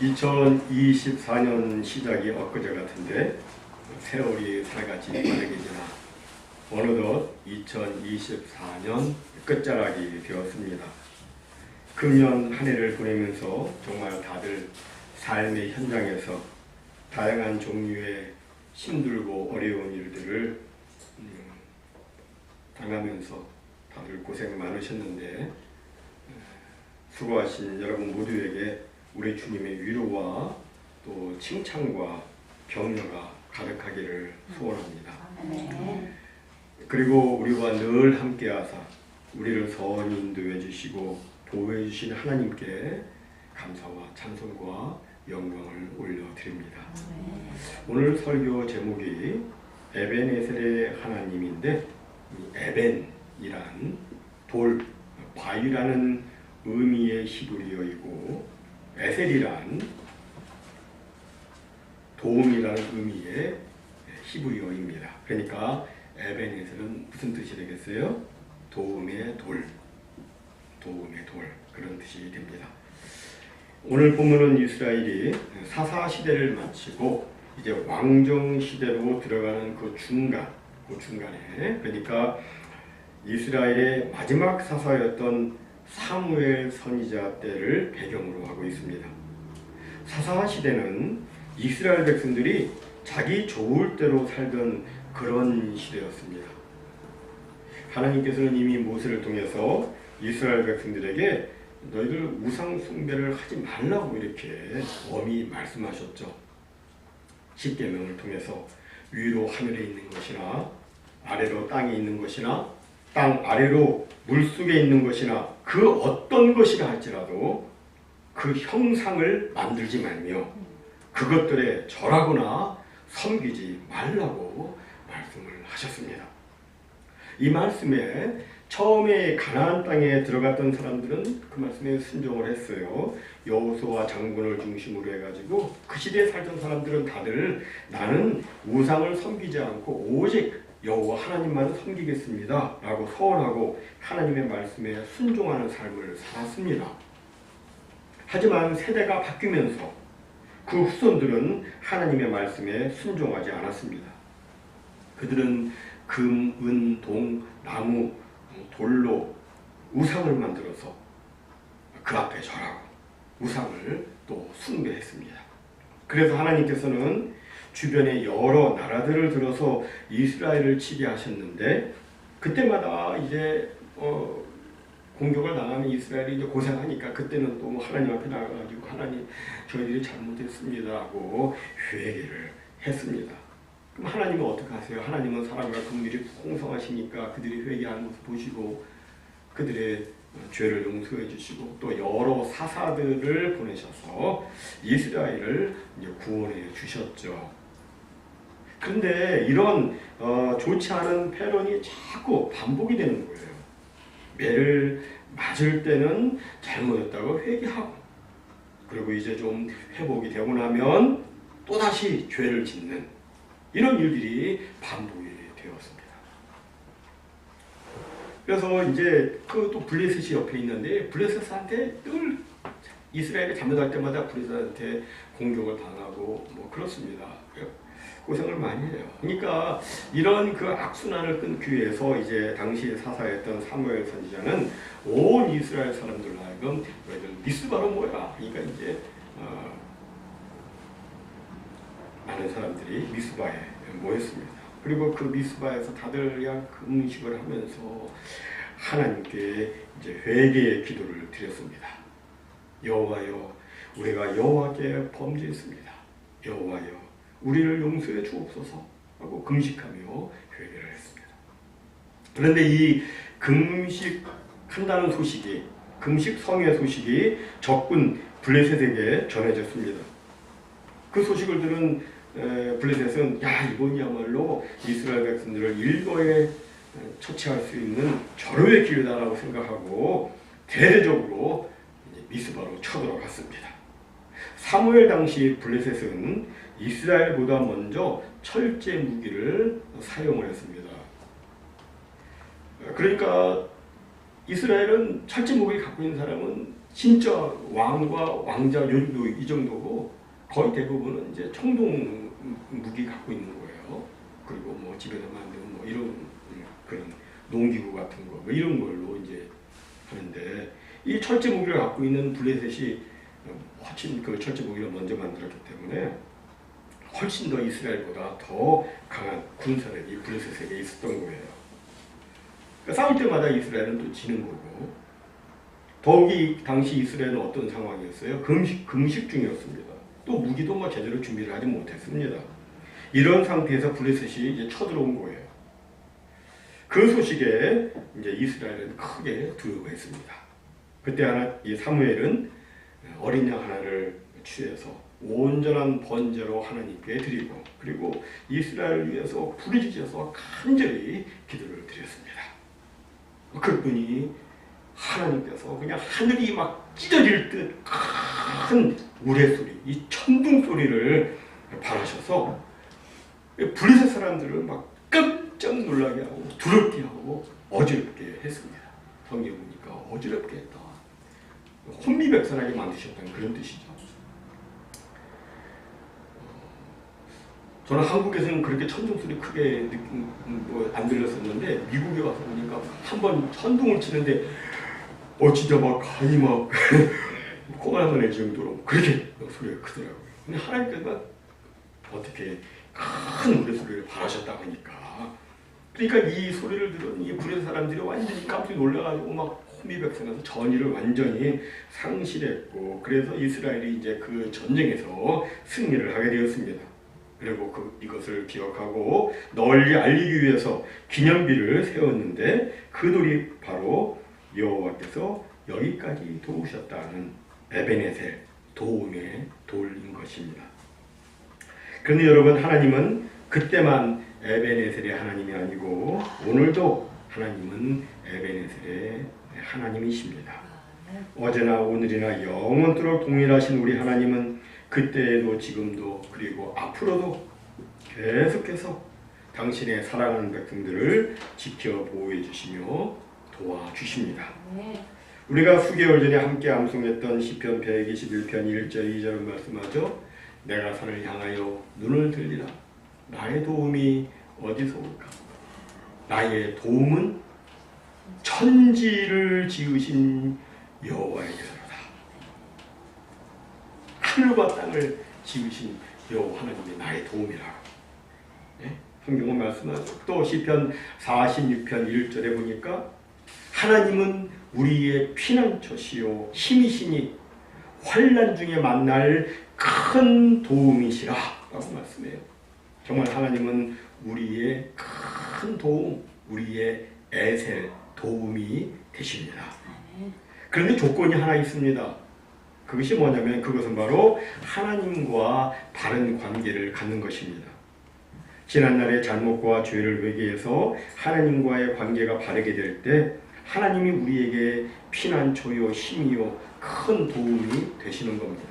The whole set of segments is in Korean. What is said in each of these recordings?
2024년 시작이 엊그제 같은데 세월이 살같이 빠르게 지나 어느덧 2024년 끝자락이 되었습니다. 금년 한 해를 보내면서 정말 다들 삶의 현장에서 다양한 종류의 힘들고 어려운 일들을 당하면서 다들 고생 많으셨는데 수고하신 여러분 모두에게 우리 주님의 위로와 또 칭찬과 격려가 가득하기를 소원합니다. 그리고 우리와 늘 함께하사 우리를 선히 인도해 주시고 보호해 주신 하나님께 감사와 찬송과 영광을 올려드립니다. 오늘 설교 제목이 에벤에셀의 하나님인데 에벤이란 돌, 바위라는 의미의 히브리어이고 에셀이란 도움이라는 의미의 히브리어입니다. 그러니까 에벤에셀은 무슨 뜻이 되겠어요? 도움의 돌, 도움의 돌, 그런 뜻이 됩니다. 오늘 본문은 이스라엘이 사사 시대를 마치고 이제 왕정 시대로 들어가는 그 중간에 그러니까 이스라엘의 마지막 사사였던 사무엘 선지자 때를 배경으로 하고 있습니다. 사사 시대는 이스라엘 백성들이 자기 좋을 대로 살던 그런 시대였습니다. 하나님께서는 이미 모세를 통해서 이스라엘 백성들에게 너희들 우상 숭배를 하지 말라고 이렇게 엄히 말씀하셨죠. 십계명을 통해서 위로 하늘에 있는 것이나 아래로 땅에 있는 것이나 땅 아래로 물속에 있는 것이나 그 어떤 것이라 할지라도 그 형상을 만들지 말며 그것들에 절하거나 섬기지 말라고 말씀을 하셨습니다. 이 말씀에 처음에 가나안 땅에 들어갔던 사람들은 그 말씀에 순종을 했어요. 여호수아 장군을 중심으로 해가지고 그 시대에 살던 사람들은 다들 나는 우상을 섬기지 않고 오직 여호와 하나님만 섬기겠습니다 라고 서원하고 하나님의 말씀에 순종하는 삶을 살았습니다. 하지만 세대가 바뀌면서 그 후손들은 하나님의 말씀에 순종하지 않았습니다. 그들은 금, 은, 동, 나무, 돌로 우상을 만들어서 그 앞에 절하고 우상을 또 숭배했습니다. 그래서 하나님께서는 주변의 여러 나라들을 들어서 이스라엘을 치게 하셨는데 그때마다 이제 공격을 당하면 이스라엘이 이제 고생하니까 그때는 또 하나님 앞에 나가가지고 하나님 저희들이 잘못했습니다 하고 회개를 했습니다. 그럼 하나님은 어떻게 하세요? 하나님은 사람과 긍휼이 풍성하시니까 그들이 회개하는 모습 보시고 그들의 죄를 용서해 주시고 또 여러 사사들을 보내셔서 이스라엘을 이제 구원해 주셨죠. 그런데 이런 좋지 않은 패런이 자꾸 반복이 되는 거예요. 매를 맞을 때는 잘못했다고 회개하고 그리고 이제 좀 회복이 되고 나면 또다시 죄를 짓는 이런 일들이 반복이 되었습니다. 그래서 이제 그 또 블레셋이 옆에 있는데 블레셋한테 늘 이스라엘이 잘못할 때마다 블레셋한테 공격을 당하고 뭐 그렇습니다. 고생을 많이 해요. 그러니까 이런 그 악순환을 끊기 위해서 이제 당시 사사였던 사무엘 선지자는 온 이스라엘 사람들로 하여금 너희들 미스바로 모여라. 그러니까 이제 많은 사람들이 미스바에 모였습니다. 그리고 그 미스바에서 다들 그냥 금식을 하면서 하나님께 이제 회개의 기도를 드렸습니다. 여호와여, 우리가 여호와께 범죄했습니다. 여호와여, 우리를 용서해 주옵소서 하고 금식하며 회개를 했습니다. 그런데 이 금식한다는 소식이 금식 성의 소식이 적군 블레셋에게 전해졌습니다. 그 소식을 들은 블레셋은 야 이번이야말로 이스라엘 백성들을 일거에 처치할 수 있는 절호의 기회다라고 생각하고 대대적으로 미스바로 쳐들어갔습니다. 사무엘 당시 블레셋은 이스라엘보다 먼저 철제 무기를 사용을 했습니다. 그러니까 이스라엘은 철제 무기를 갖고 있는 사람은 진짜 왕과 왕자 요즘도 이 정도고 거의 대부분은 이제 청동 무기 갖고 있는 거예요. 그리고 뭐 집에서 만드는 뭐 이런 그런 농기구 같은 거 뭐 이런 걸로 이제 하는데 이 철제 무기를 갖고 있는 블레셋이 훨씬 그 철제 무기를 먼저 만들었기 때문에 훨씬 더 이스라엘보다 더 강한 군사력이 블레셋에게 있었던 거예요. 그러니까 싸울 때마다 이스라엘은 또 지는 거고 더욱이 당시 이스라엘은 어떤 상황이었어요? 금식 중이었습니다. 또 무기도 뭐 제대로 준비를 하지 못했습니다. 이런 상태에서 블레셋이 이제 쳐들어온 거예요. 그 소식에 이제 이스라엘은 크게 두려워했습니다. 그때 이 사무엘은 어린 양 하나를 취해서 온전한 번제로 하나님께 드리고 그리고 이스라엘을 위해서 부르짖어서 간절히 기도를 드렸습니다. 그랬더니 하나님께서 그냥 하늘이 막 찢어질 듯 큰 우레소리, 이 천둥 소리를 발하셔서 블레셋 사람들을 막 깜짝 놀라게 하고 두렵게 하고 어지럽게 했습니다. 성경 보니까 어지럽게 했다. 혼미백산하게 만드셨다는 그런 뜻이죠. 저는 한국에서는 그렇게 천둥 소리 크게 안 들렸었는데 미국에 와서 보니까 한번 천둥을 치는데 진짜 막 간이 막 코가 나갈 정도로 그렇게 소리가 크더라고요. 근데 하나님께서 어떻게 큰 우레소리를 바라셨다고 하니까 그러니까 이 소리를 들은 이 블레셋 사람들이 완전히 깜짝 놀라가지고 막 호미백산에서 전의를 완전히 상실했고 그래서 이스라엘이 이제 그 전쟁에서 승리를 하게 되었습니다. 그리고 이것을 기억하고 널리 알리기 위해서 기념비를 세웠는데 그 돌이 바로 여호와께서 여기까지 도우셨다는 에베네셀 도움의 돌인 것입니다. 그런데 여러분 하나님은 그때만 에베네셀의 하나님이 아니고 오늘도 하나님은 에베네셀의 하나님이십니다. 어제나 오늘이나 영원토록 동일하신 우리 하나님은 그때에도 지금도 그리고 앞으로도 계속해서 당신의 사랑하는 백성들을 지켜 보호해 주시며 도와주십니다. 우리가 수개월 전에 함께 암송했던 시편 121편 1절 2절은 말씀하죠. 내가 산을 향하여 눈을 들리라. 나의 도움이 어디서 올까? 나의 도움은 천지를 지으신 여호와에게서로다. 하늘과 땅을 지으신 여호와 하나님이 나의 도움이라고. 네? 성경은 말씀하죠. 또 시편 46편 1절에 보니까 하나님은 우리의 피난처시요 힘이시니 환난 중에 만날 큰 도움이시라 라고 말씀해요. 정말 하나님은 우리의 큰 도움, 우리의 에셀 도움이 되십니다. 그런데 조건이 하나 있습니다. 그것이 뭐냐면 그것은 바로 하나님과 바른 관계를 갖는 것입니다. 지난날의 잘못과 죄를 회개해서 하나님과의 관계가 바르게 될 때 하나님이 우리에게 피난처요 힘이요 큰 도움이 되시는 겁니다.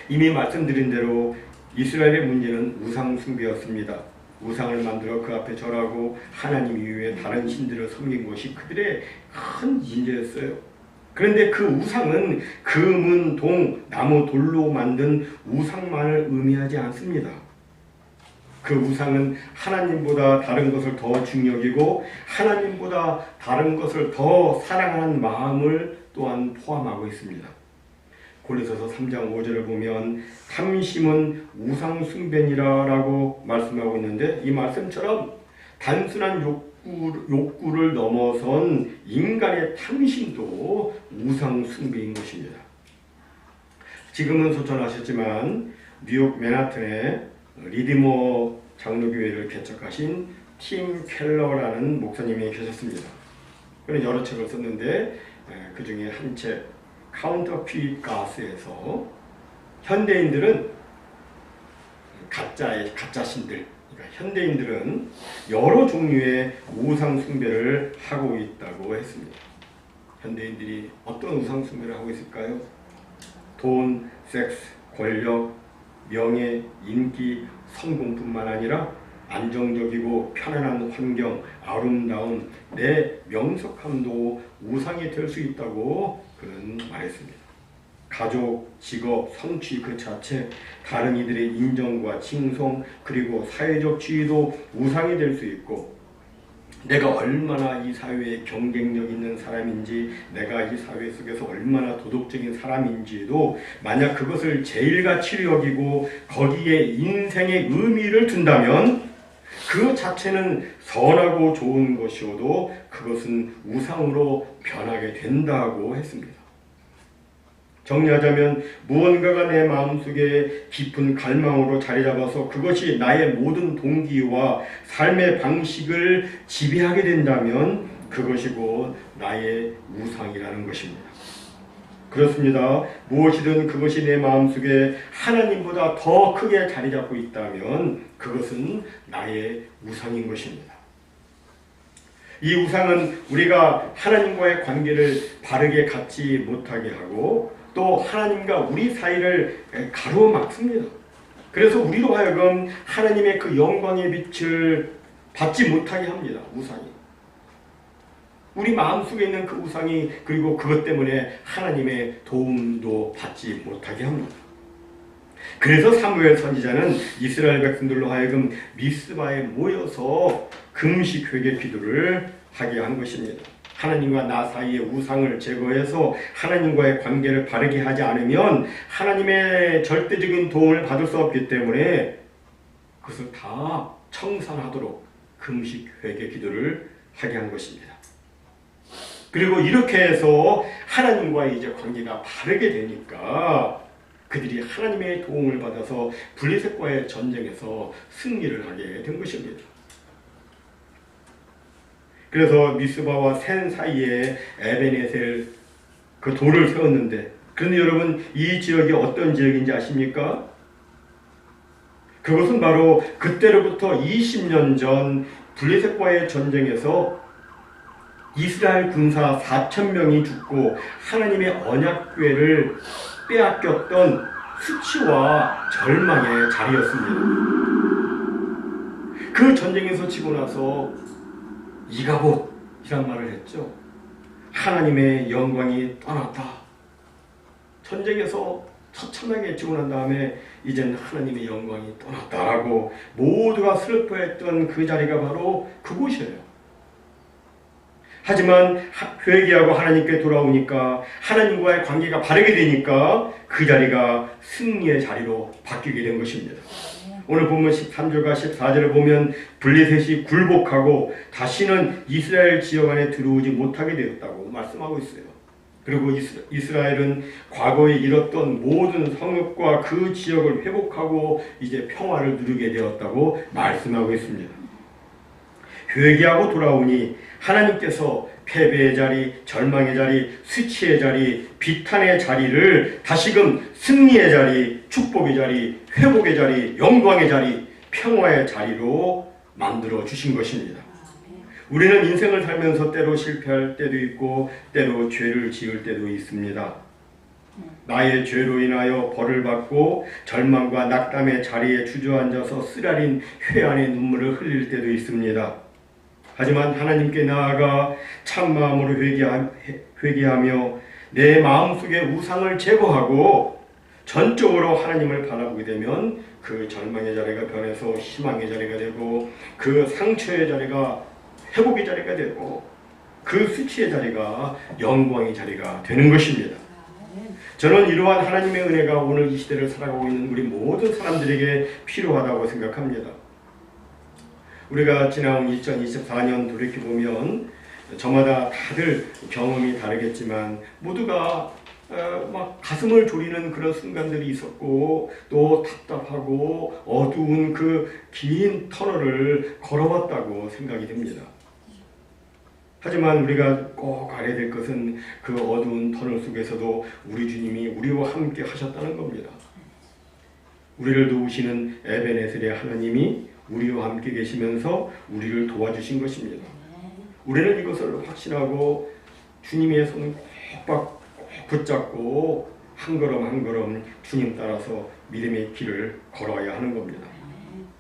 이미 말씀드린 대로 이스라엘의 문제는 우상 숭배였습니다. 우상을 만들어 그 앞에 절하고 하나님 이외에 다른 신들을 섬긴 것이 그들의 큰 문제였어요. 그런데 그 우상은 금, 동, 나무, 돌로 만든 우상만을 의미하지 않습니다. 그 우상은 하나님보다 다른 것을 더 중요하고 하나님보다 다른 것을 더 사랑하는 마음을 또한 포함하고 있습니다. 고린도서 3장 5절을 보면 탐심은 우상 숭배니라 라고 말씀하고 있는데 이 말씀처럼 단순한 욕구를 넘어선 인간의 탐심도 우상 숭배인 것입니다. 지금은 소천하셨지만 뉴욕 맨하튼에 리디머 장로교회를 개척하신 팀 켈러라는 목사님이 계셨습니다. 그는 여러 책을 썼는데 그 중에 한 책 카운터핏 가스에서 현대인들은 가짜 신들, 그러니까 현대인들은 여러 종류의 우상 숭배를 하고 있다고 했습니다. 현대인들이 어떤 우상 숭배를 하고 있을까요? 돈, 섹스, 권력, 명예, 인기, 성공뿐만 아니라 안정적이고 편안한 환경, 아름다운 내 명석함도 우상이 될 수 있다고 그는 말했습니다. 가족, 직업, 성취 그 자체, 다른 이들의 인정과 칭송, 그리고 사회적 지위도 우상이 될 수 있고, 내가 얼마나 이 사회에 경쟁력 있는 사람인지, 내가 이 사회 속에서 얼마나 도덕적인 사람인지도 만약 그것을 제일 가치로 여기고 거기에 인생의 의미를 둔다면 그 자체는 선하고 좋은 것이어도 그것은 우상으로 변하게 된다고 했습니다. 정리하자면 무언가가 내 마음속에 깊은 갈망으로 자리잡아서 그것이 나의 모든 동기와 삶의 방식을 지배하게 된다면 그것이 곧 나의 우상이라는 것입니다. 그렇습니다. 무엇이든 그것이 내 마음속에 하나님보다 더 크게 자리잡고 있다면 그것은 나의 우상인 것입니다. 이 우상은 우리가 하나님과의 관계를 바르게 갖지 못하게 하고 또 하나님과 우리 사이를 가로막습니다. 그래서 우리로 하여금 하나님의 그 영광의 빛을 받지 못하게 합니다. 우상이. 우리 마음속에 있는 그 우상이 그리고 그것 때문에 하나님의 도움도 받지 못하게 합니다. 그래서 사무엘 선지자는 이스라엘 백성들로 하여금 미스바에 모여서 금식 회개 기도를 하게 한 것입니다. 하나님과 나 사이의 우상을 제거해서 하나님과의 관계를 바르게 하지 않으면 하나님의 절대적인 도움을 받을 수 없기 때문에 그것을 다 청산하도록 금식 회개 기도를 하게 한 것입니다. 그리고 이렇게 해서 하나님과의 이제 관계가 바르게 되니까 그들이 하나님의 도움을 받아서 블레셋과의 전쟁에서 승리를 하게 된 것입니다. 그래서 미스바와 센 사이에 에베네셀 그 돌을 세웠는데, 그런데 여러분 이 지역이 어떤 지역인지 아십니까? 그것은 바로 그때로부터 20년 전 블레셋과의 전쟁에서 이스라엘 군사 4,000명이 죽고 하나님의 언약궤를 빼앗겼던 수치와 절망의 자리였습니다. 그 전쟁에서 치고 나서 이가봇이란 말을 했죠. 하나님의 영광이 떠났다. 전쟁에서 처참하게 죽고 난 다음에 이제는 하나님의 영광이 떠났다라고 모두가 슬퍼했던 그 자리가 바로 그곳이에요. 하지만 회개하고 하나님께 돌아오니까 하나님과의 관계가 바르게 되니까 그 자리가 승리의 자리로 바뀌게 된 것입니다. 오늘 본문 13절과 14절을 보면 블레셋이 굴복하고 다시는 이스라엘 지역 안에 들어오지 못하게 되었다고 말씀하고 있어요. 그리고 이스라엘은 과거에 잃었던 모든 성읍과 그 지역을 회복하고 이제 평화를 누리게 되었다고 말씀하고 있습니다. 회개하고 돌아오니 하나님께서 패배의 자리, 절망의 자리, 수치의 자리, 비탄의 자리를 다시금 승리의 자리, 축복의 자리, 회복의 자리, 영광의 자리, 평화의 자리로 만들어 주신 것입니다. 우리는 인생을 살면서 때로 실패할 때도 있고 때로 죄를 지을 때도 있습니다. 나의 죄로 인하여 벌을 받고 절망과 낙담의 자리에 주저앉아서 쓰라린 회한의 눈물을 흘릴 때도 있습니다. 하지만 하나님께 나아가 참마음으로 회개하며 내 마음속의 우상을 제거하고 전적으로 하나님을 바라보게 되면 그 절망의 자리가 변해서 희망의 자리가 되고 그 상처의 자리가 회복의 자리가 되고 그 수치의 자리가 영광의 자리가 되는 것입니다. 저는 이러한 하나님의 은혜가 오늘 이 시대를 살아가고 있는 우리 모든 사람들에게 필요하다고 생각합니다. 우리가 지나온 2024년 돌이켜보면 저마다 다들 경험이 다르겠지만 모두가 막 가슴을 졸이는 그런 순간들이 있었고 또 답답하고 어두운 그 긴 터널을 걸어왔다고 생각이 됩니다. 하지만 우리가 꼭 알아야 될 것은 그 어두운 터널 속에서도 우리 주님이 우리와 함께 하셨다는 겁니다. 우리를 도우시는 에베네셀의 하나님이 우리와 함께 계시면서 우리를 도와주신 것입니다. 우리는 이것을 확신하고 주님의 손을 꼭 붙잡고 한 걸음 한 걸음 주님 따라서 믿음의 길을 걸어야 하는 겁니다.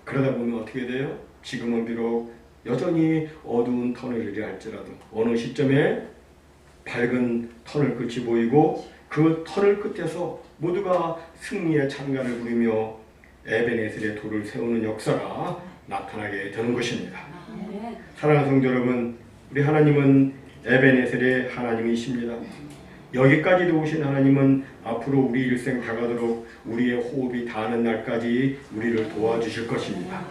그러다 보면 어떻게 돼요? 지금은 비록 여전히 어두운 터널이라 할지라도 어느 시점에 밝은 터널 끝이 보이고 그 터널 끝에서 모두가 승리의 찬가를 부르며 에베네셀의 돌을 세우는 역사가 나타나게 되는 것입니다. 사랑하는 성도 여러분, 우리 하나님은 에베네셀의 하나님이십니다. 여기까지도 오신 하나님은 앞으로 우리 일생 다가도록 우리의 호흡이 닿는 날까지 우리를 도와주실 것입니다.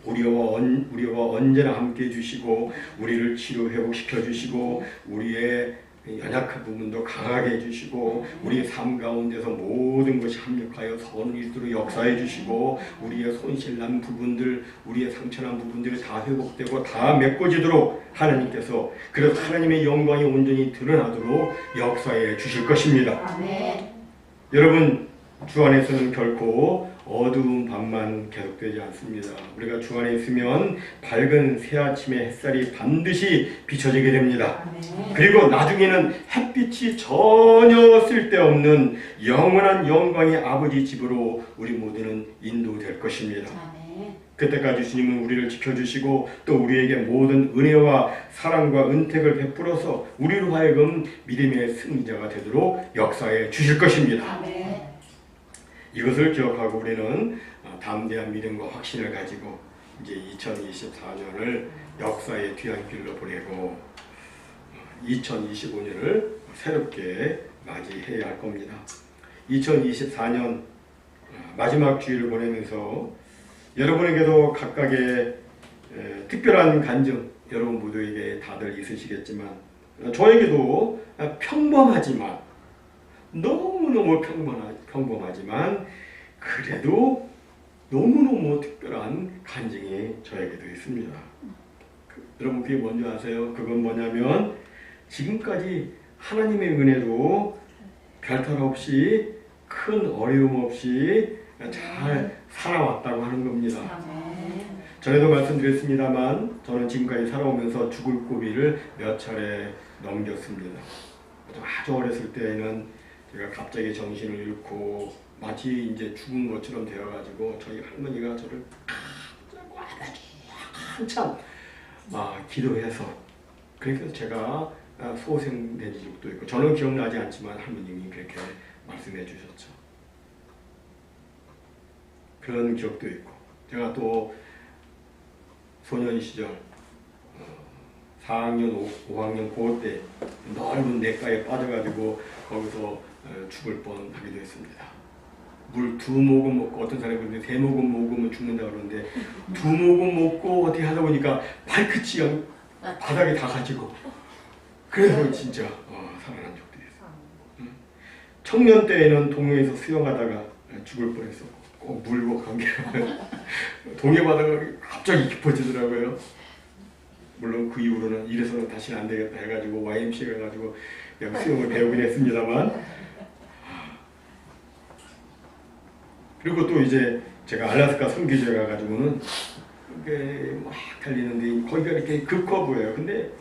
우리와 언제나 함께 해주시고 우리를 치료 회복시켜 주시고 우리의 연약한 부분도 강하게 해주시고 우리의 삶 가운데서 모든 것이 합력하여 선을 이루도록 역사해 주시고 우리의 손실난 부분들, 우리의 상처난 부분들이 다 회복되고 다 메꿔지도록 하나님께서, 그래서 하나님의 영광이 온전히 드러나도록 역사해 주실 것입니다. 아멘. 여러분, 주 안에서는 결코 어두운 밤만 계속되지 않습니다. 우리가 주 안에 있으면 밝은 새아침의 햇살이 반드시 비춰지게 됩니다. 아멘. 그리고 나중에는 햇빛이 전혀 쓸데없는 영원한 영광의 아버지 집으로 우리 모두는 인도될 것입니다. 아멘. 그때까지 주님은 우리를 지켜주시고 또 우리에게 모든 은혜와 사랑과 은택을 베풀어서 우리로 하여금 믿음의 승리자가 되도록 역사해 주실 것입니다. 아멘. 이것을 기억하고 우리는 담대한 믿음과 확신을 가지고 이제 2024년을 역사의 뒤안길로 보내고 2025년을 새롭게 맞이해야 할 겁니다. 2024년 마지막 주일을 보내면서 여러분에게도 각각의 특별한 간증 여러분 모두에게 다들 있으시겠지만 저에게도 평범하지만 너무너무 평범하지만 그래도 너무너무 특별한 간증이 저에게도 있습니다. 여러분 그게 뭔지 아세요? 그건 뭐냐면 지금까지 하나님의 은혜로 별탈 없이 큰 어려움 없이 잘 살아왔다고 하는 겁니다. 전에도 말씀드렸습니다만 저는 지금까지 살아오면서 죽을 고비를 몇 차례 넘겼습니다. 아주 어렸을 때에는 제가 갑자기 정신을 잃고 마치 이제 죽은 것처럼 되어가지고 저희 할머니가 저를 아주 한참 기도해서 그래서 제가 소생된 적도 있고 저는 기억나지 않지만 할머님이 그렇게 말씀해 주셨죠. 그런 기억도 있고 제가 또 소년 시절 4학년, 5학년 고 때 넓은 냇가에 빠져가지고 거기서 죽을 뻔하기도 했습니다. 물 2모금 먹고 어떤 사람이 그러는데 3모금 먹으면 죽는다 그러는데 2모금 먹고 어떻게 하다 보니까 발끝이 그냥 바닥에 닿아가지고 그래서 진짜 살아난 적도 있어요. 청년 때에는 동해에서 수영하다가 죽을 뻔했었고 꼭 물과 관계하면 동해 바다가 갑자기 깊어지더라고요. 물론 그 이후로는 이래서는 다시는 안 되겠다 해가지고 YMCA 가가지고 수영을 배우긴 했습니다만 그리고 또 이제 제가 알래스카 선교지에 가가지고는 막 달리는데 거기가 이렇게 급커브예요. 근데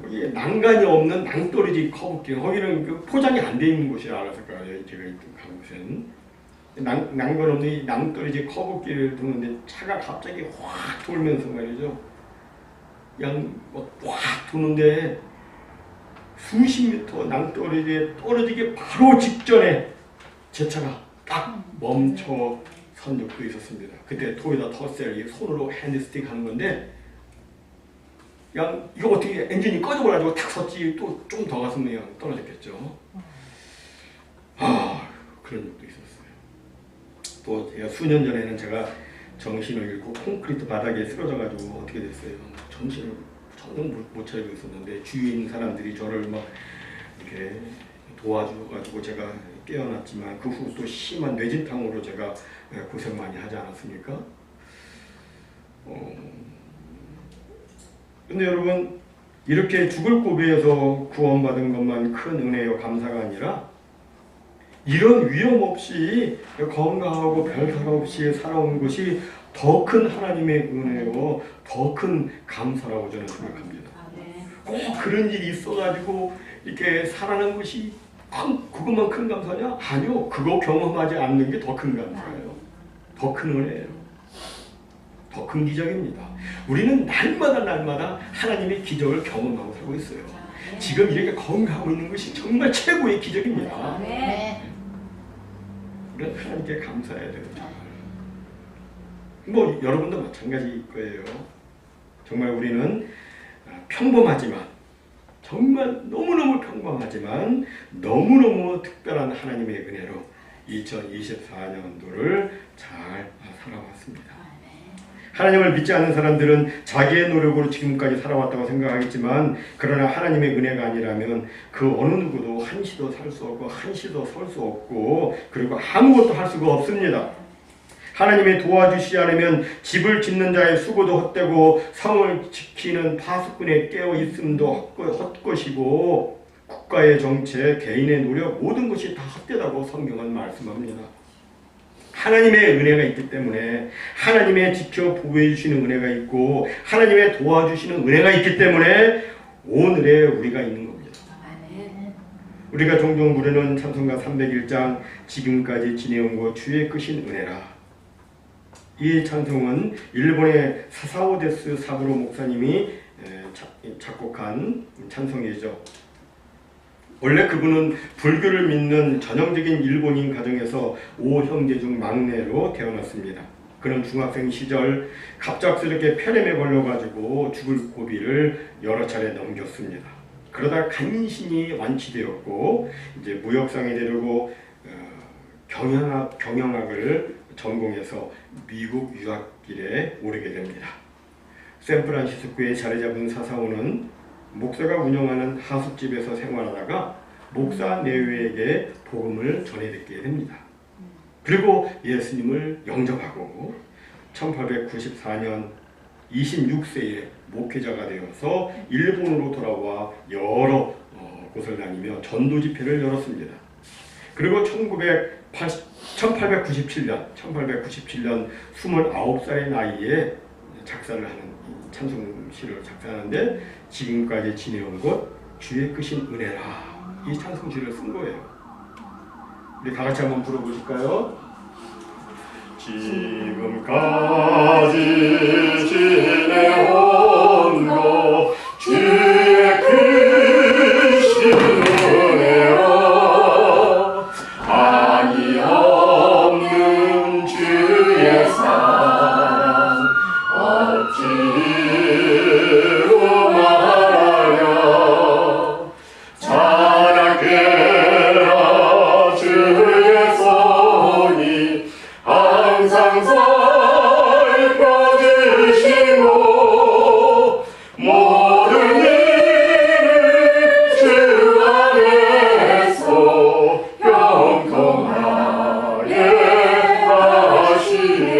거기 난간이 없는 낭떠러지 커브길, 거기는 그 포장이 안 돼 있는 곳이라 알래스카에 제가 간 곳은 난간 없는 낭떠러지 커브길을 도는데 차가 갑자기 확 돌면서 말이죠. 그냥 확 도는데 수십 미터 낭떠러지에 떨어지기 바로 직전에 제 차가 딱 멈춰 선 적도 있었습니다. 그때 토요타 터셀 손으로 핸드스틱 하는 건데 그냥 이거 어떻게 엔진이 꺼져버려가지고 탁 섰지 또 좀 더 갔으면 그냥 떨어졌겠죠. 그런 적도 있었어요. 또 제가 수년 전에는 제가 정신을 잃고 콘크리트 바닥에 쓰러져가지고 어떻게 됐어요. 정신을 전혀 못 차리고 있었는데 주위에 있는 사람들이 저를 막 이렇게 도와줘가지고 제가 깨어났지만 그 후 또 심한 뇌진탕으로 제가 고생 많이 하지 않았습니까? 근데 여러분 이렇게 죽을 고비에서 구원받은 것만 큰 은혜요 감사가 아니라 이런 위험 없이 건강하고 별탈 없이 살아온 것이 더 큰 하나님의 은혜요 더 큰 감사라고 저는 생각합니다. 꼭 그런 일이 있어가지고 이렇게 살아난 것이 그것만 큰 감사냐? 아니요. 그거 경험하지 않는 게 더 큰 감사예요. 더 큰 은혜예요. 더 큰 기적입니다. 우리는 날마다 하나님의 기적을 경험하고 살고 있어요. 지금 이렇게 건강하고 있는 것이 정말 최고의 기적입니다. 우리는 하나님께 감사해야 돼요. 뭐 여러분도 마찬가지일 거예요. 정말 우리는 평범하지만, 정말 너무너무 평범하지만 너무너무 특별한 하나님의 은혜로 2024년도를 잘 살아왔습니다. 하나님을 믿지 않는 사람들은 자기의 노력으로 지금까지 살아왔다고 생각하겠지만, 그러나 하나님의 은혜가 아니라면 그 어느 누구도 한시도 살 수 없고 한시도 설 수 없고, 그리고 아무것도 할 수가 없습니다. 하나님이 도와주시지 않으면 집을 짓는 자의 수고도 헛되고 성을 지키는 파수꾼의 깨어 있음도 헛것이고, 국가의 정책, 개인의 노력, 모든 것이 다 헛되다고 성경은 말씀합니다. 하나님의 은혜가 있기 때문에, 하나님의 지켜 보호해 주시는 은혜가 있고, 하나님의 도와주시는 은혜가 있기 때문에 오늘의 우리가 있는 겁니다. 우리가 종종 부르는 찬송가 301장 지금까지 지내온 것 주의 크신 은혜라. 이 찬송은 일본의 사사오 데스 사부로 목사님이 작곡한 찬송이죠. 원래 그분은 불교를 믿는 전형적인 일본인 가정에서 5형제 중 막내로 태어났습니다. 그는 중학생 시절 갑작스럽게 폐렴에 걸려가지고 죽을 고비를 여러 차례 넘겼습니다. 그러다 간신히 완치되었고, 이제 무역상에 이르고 경영학을 전공해서 미국 유학길에 오르게 됩니다. 샌프란시스코에 자리 잡은 사사오는 목사가 운영하는 하숙집에서 생활하다가 목사 내외에게 복음을 전해 듣게 됩니다. 그리고 예수님을 영접하고 1894년 26세에 목회자가 되어서 일본으로 돌아와 여러 곳을 다니며 전도 집회를 열었습니다. 그리고 1897년 29살의 나이에 작사를 하는 찬송시를 작사하는데, 지금까지 지내온 것 주의 크신 은혜라, 이 찬송시를 쓴 거예요. 우리 다 같이 한번 불러보실까요? 지금까지 지내온 것 주의 크신 은혜라, 아니 없는 주의 사랑 어찌로 말하랴, 자랑해라 주의 손이 항상 살펴주시고, 모든 일을 주 안에서 형통하게 하시네.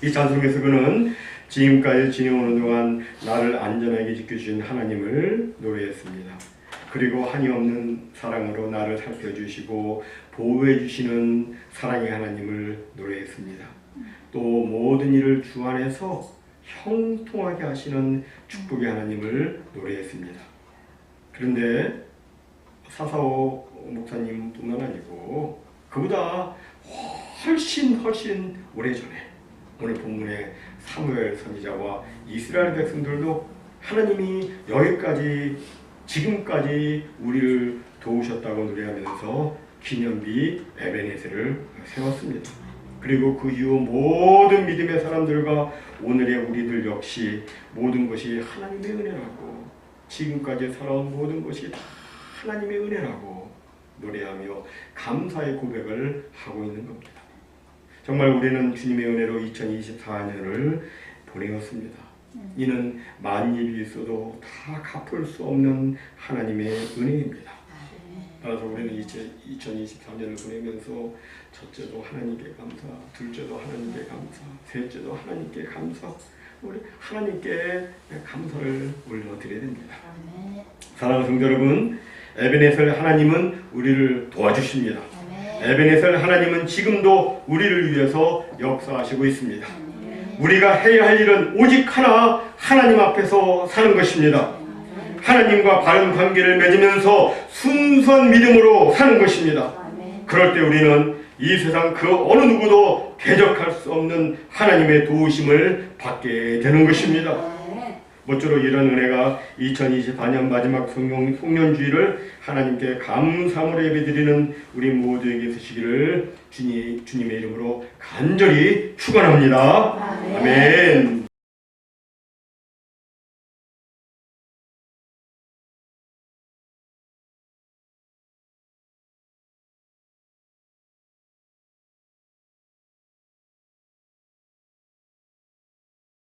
이 찬송에서 그는 지금까지 지내오는 동안 나를 안전하게 지켜주신 하나님을 노래했습니다. 그리고 한이 없는 사랑으로 나를 살펴주시고 보호해 주시는 사랑의 하나님을 노래했습니다. 또 모든 일을 주 안에서 형통하게 하시는 축복의 하나님을 노래했습니다. 그런데 사사오 목사님뿐만 아니고 그보다 훨씬 오래전에 오늘 본문의 사무엘 선지자와 이스라엘 백성들도 하나님이 여기까지 지금까지 우리를 도우셨다고 노래하면서 기념비 에베네셀을 세웠습니다. 그리고 그 이후 모든 믿음의 사람들과 오늘의 우리들 역시 모든 것이 하나님의 은혜라고, 지금까지 살아온 모든 것이 다 하나님의 은혜라고 노래하며 감사의 고백을 하고 있는 겁니다. 정말 우리는 주님의 은혜로 2024년을 보내었습니다. 이는 만일이 있어도 다 갚을 수 없는 하나님의 은혜입니다. 따라서 우리는 이제 2023년을 보내면서 첫째도 하나님께 감사, 둘째도 하나님께 감사, 셋째도 하나님께 감사, 우리 하나님께 감사를 올려드려야 됩니다. 사랑하는 성도 여러분, 에베네셀 하나님은 우리를 도와주십니다. 에베네셀 하나님은 지금도 우리를 위해서 역사하시고 있습니다. 우리가 해야 할 일은 오직 하나, 하나님 앞에서 사는 것입니다. 하나님과 바른 관계를 맺으면서 순수한 믿음으로 사는 것입니다. 그럴 때 우리는 이 세상 그 어느 누구도 대적할 수 없는 하나님의 도우심을 받게 되는 것입니다. 모쪼록 이런 은혜가 2024년 마지막 송년주일을 하나님께 감사함으로 예배드리는 우리 모두에게 있으시기를 주님의 이름으로 간절히 축원합니다. 아멘.